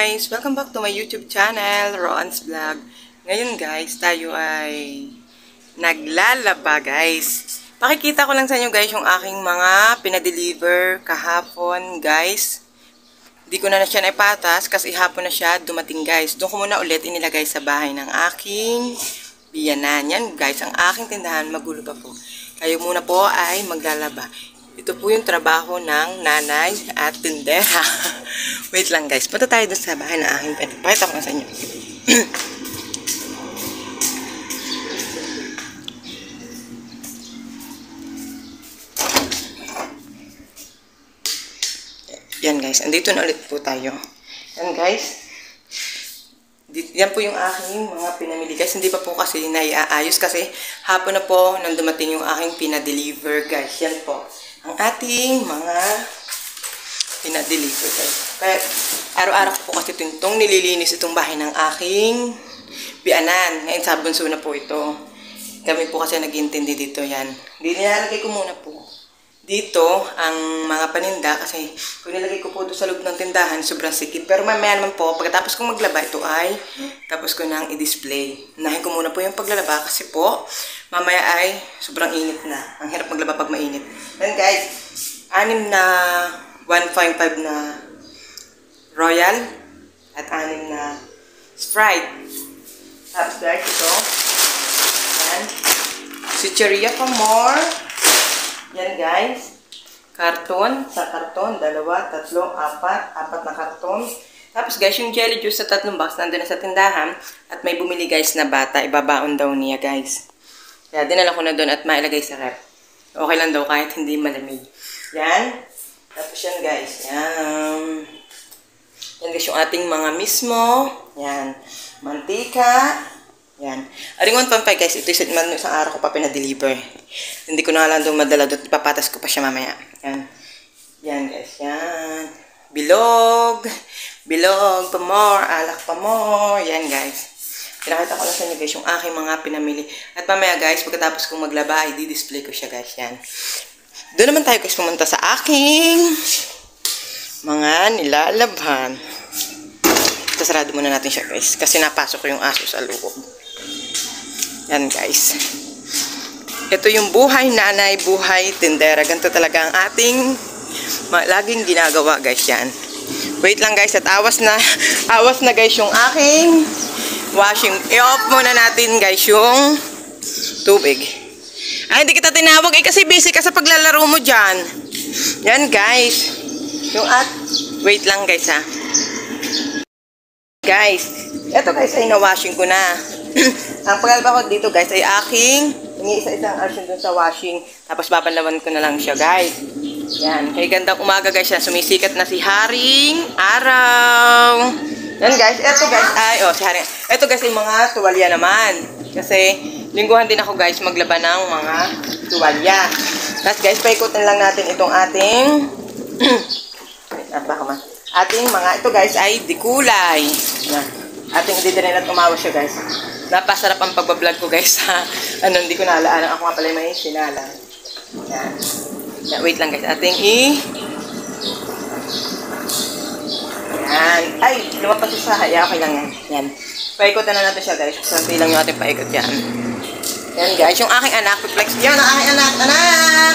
guys! Welcome back to my YouTube channel, Roan's Vlog. Ngayon guys, tayo ay naglalaba guys. Pakikita ko lang sa inyo guys yung aking mga pinadeliver kahapon guys. Hindi ko na siya naipatas kasi hapon na siya dumating guys. Doon ko muna ulit inilagay sa bahay ng aking biyanan. Yan guys, ang aking tindahan magulo pa po. Kayo muna po ay maglalaba. Ito po yung trabaho ng nanay at tindera. Wait lang guys. Punta tayo dun sa bahay na aking pwede. Pakita ko na sa inyo. Yan guys. Andito na ulit po tayo. Yan guys. Yan po yung aking mga pinamili guys. Hindi pa po kasi naiaayos kasi hapon na po nang dumating yung aking pinadeliver guys. Yan po. Ang ating mga pinadeliver guys. Kaya araw-araw ko po kasi itong nililinis itong bahay ng aking biyanan. Ngayon sa bunso na po ito. Kami po kasi nag-intindi dito yan. Nilalagay ko muna po dito ang mga paninda kasi kung nilagay ko po doon sa loob ng tindahan sobrang sikip. Pero mamaya naman po pagkatapos kong maglaba ito ay tapos ko nang i-display. Unahin ko muna po yung paglalaba kasi po mamaya ay sobrang init na. Ang hirap maglaba pag mainit. Then guys, 6 na 1.5 na Royal at 6 na Sprite. Tapos guys, ito. Yan. Chicheria pa more. Yan guys. Karton. Sa karton. 2, 3, 4. 4 na karton. Tapos guys, yung jelly juice sa 3 box nandun na sa tindahan. At may bumili guys na bata. Ibabaon daw niya guys. Kaya dinala ko na doon at mailagay sa rep. Okay lang daw kahit hindi malamig. Yan. Tapos yan guys. Yan. Yan guys yung ating mga mismo. Yan. Mantika. Yan. Aring 1.5 guys. Ito yung isang araw ko pa pinadeliver. Hindi ko na lang doon madala doon. Ipapatas ko pa siya mamaya. Yan. Yan guys. Yan. Bilog. Bilog pa more. Alak pa more. Yan guys. Pinakita ko lang sa inyo guys yung aking mga pinamili. At mamaya guys, pagkatapos kong maglaba, i-display ko siya guys. Yan. Doon naman tayo guys pumunta sa aking mga nilalabhan. Sarado muna natin siya guys. Kasi napasok ko yung aso sa loob. Yan guys. Ito yung buhay nanay, buhay tindera. Ganito talaga ang ating laging ginagawa guys yan. Wait lang guys at awas na guys yung aking washing. I-off muna natin guys yung tubig. Ay, hindi kita tinawag eh kasi busy ka sa paglalaro mo dyan. Yan guys. Wait lang guys ha. Guys, eto guys ay na-washing ko na. Ang paglalaba ko dito guys ay aking isa-isang action dun sa washing. Tapos babanlawan ko na lang siya guys. Yan. Kaya gandang umaga guys yan. Sumisikat na si Haring Araw. Yan guys. Eto guys ay, si Haring. Eto guys ay mga tuwalya naman. Kasi lingguhan din ako guys maglaba ng mga tuwalya. Tapos guys, paikutin lang natin itong ating ating mga, ito guys ay dikulay. Yan. Ating didirin at umawa siya guys. Napasarap ang pagbablog ko guys. Hindi ko naalala. Ako nga pala may sinala. Yan. Yan. Wait lang guys. Ating yan. Ay, lumapas sa haya. Okay lang yan. Yan. Paikutan na natin siya guys. Santi lang yung ating paikot yan. Yan guys. Yung aking anak. Reflex. Yan ang aking anak. Anak!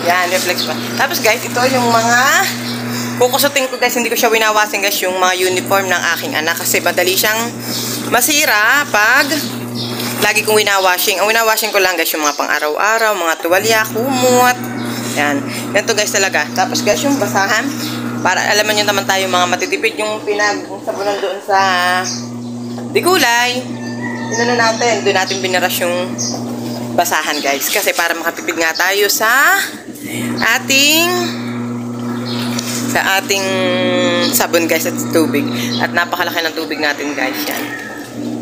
Yan. Reflex pa. Tapos guys, ito yung mga kukusutin ko guys, hindi ko siya winawasin guys yung mga uniform ng aking anak kasi madali siyang masira pag lagi kong winawashing. Ang winawashing ko lang guys yung mga pang araw-araw, mga tuwalya, kumot. Yan. Ganito guys talaga. Tapos guys yung basahan, para alaman nyo naman tayo mga matitipid yung pinagsabunan doon sa dikulay. Inano natin, doon natin binaras yung basahan guys. Kasi para makatipid nga tayo sa ating sabon guys at tubig. At napakalaki ng tubig natin guys. Yan.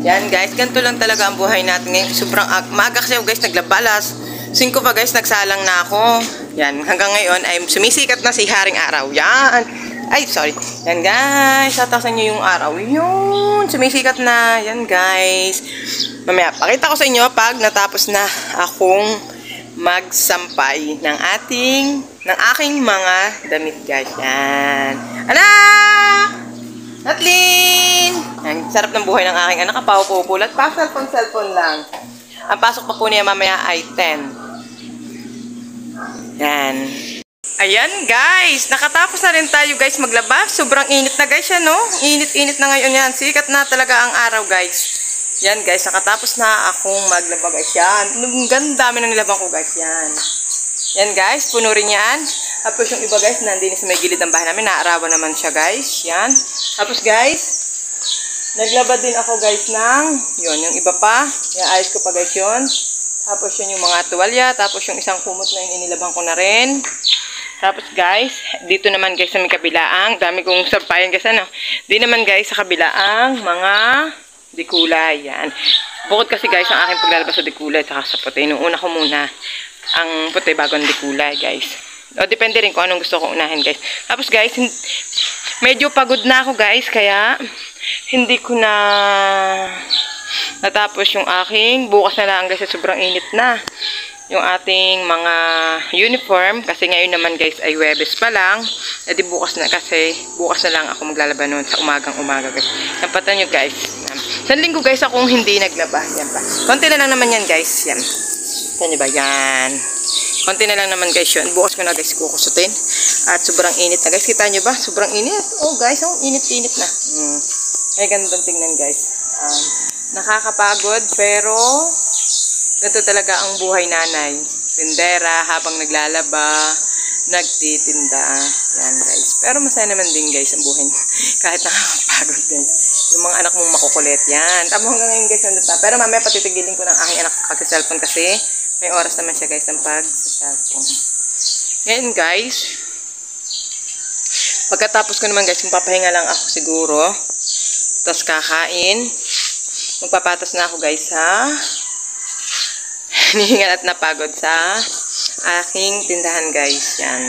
Yan guys. Ganito lang talaga ang buhay natin ngayon. Sobrang maaga kasi guys naglabalas. 5 pa guys nagsalang na ako. Yan. Hanggang ngayon ay sumisikat na si Haring Araw. Yan. Ay sorry. Yan guys. Tatasan nyo yung araw. Yun. Sumisikat na. Yan guys. Mamaya pakita ko sa inyo pag natapos na akong magsampay ng aking ng aking mga damit, guys. Yan. Anak! Natlin! Yan, sarap ng buhay ng aking anak. Kapaw-pupul at pa cellphone lang. Ang pasok pa po niya mamaya ay 10. Yan. Ayan guys, nakatapos na rin tayo guys maglaba. Sobrang init na guys yan, no? Init-init na ngayon yan. Sikat na talaga ang araw guys. Yan guys, nakatapos na akong maglaba guys. Yan, ang ganda dami ng nilabang ko guys. Yan. Yan guys, puno rin yan. Tapos yung iba guys, nandun sa may gilid ng bahay namin. Naarawan naman siya guys. Yan. Tapos guys, naglaba din ako guys ng, yun, yung iba pa. Yung ayos ko pa guys yun. Tapos yun yung mga tuwalya. Tapos yung isang kumot na yun, inilabang ko na rin. Tapos guys, dito naman guys sa may kabilaang, dami kong sampayan guys, ano. Di naman guys sa kabilaang mga dikulay. Yan. Bukod kasi guys ang aking paglalabas sa dikulay at sa puti. Nung una ko muna ang puti bago ang dikulay guys. O depende rin kung anong gusto kong unahin guys. Tapos guys, medyo pagod na ako guys, kaya hindi ko na natapos yung aking, bukas na lang guys, sobrang init na yung ating mga uniform, kasi ngayon naman guys ay Huwebes pa lang. Edi bukas na, kasi bukas na lang ako maglalaba noon sa umagang-umaga guys. Napatan nyo guys. Sa linggo guys akong hindi naglaba. Yan pa. Konti na lang naman yan guys. Yan. Yan nyo ba? Yan. Konti na lang naman guys yun. Bukas ko na guys kukusutin. At sobrang init na guys. Kita nyo ba? Sobrang init. Oh guys, oh, init-init na. Ay gandang tingnan guys. Nakakapagod pero ganito talaga ang buhay nanay. Tindera habang naglalaba, nagtitinda. Yan guys. Pero masaya naman din guys ang buhay kahit nakakapagod guys. Yung mga anak mong makukulit. Yan. Tama hanggang ngayon guys nandun pa. Pero mamaya patitigilin ko ng aking anak sa pag-cellphone kasi may oras naman siya guys ng pag-cellphone. Ngayon guys, pagkatapos ko naman guys, papahinga lang ako siguro. Tapos kakain. Magpapatas na ako guys ha. Hinihingal at napagod sa aking tindahan guys. Yan.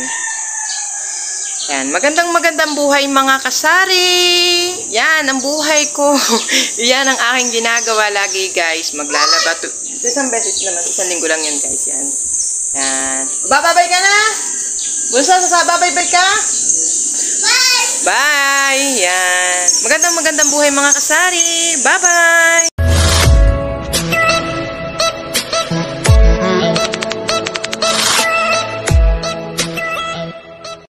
Yan. Magandang buhay mga kasari. Yan ang buhay ko. Yan ang aking ginagawa lagi guys. Maglalaba. Isang beses naman. Isang linggo lang yan guys. Yan. Yan. Bababay ka na? Bunso, bababay ka? Bye! Bye! Yan. Magandang buhay mga kasari. Bye-bye!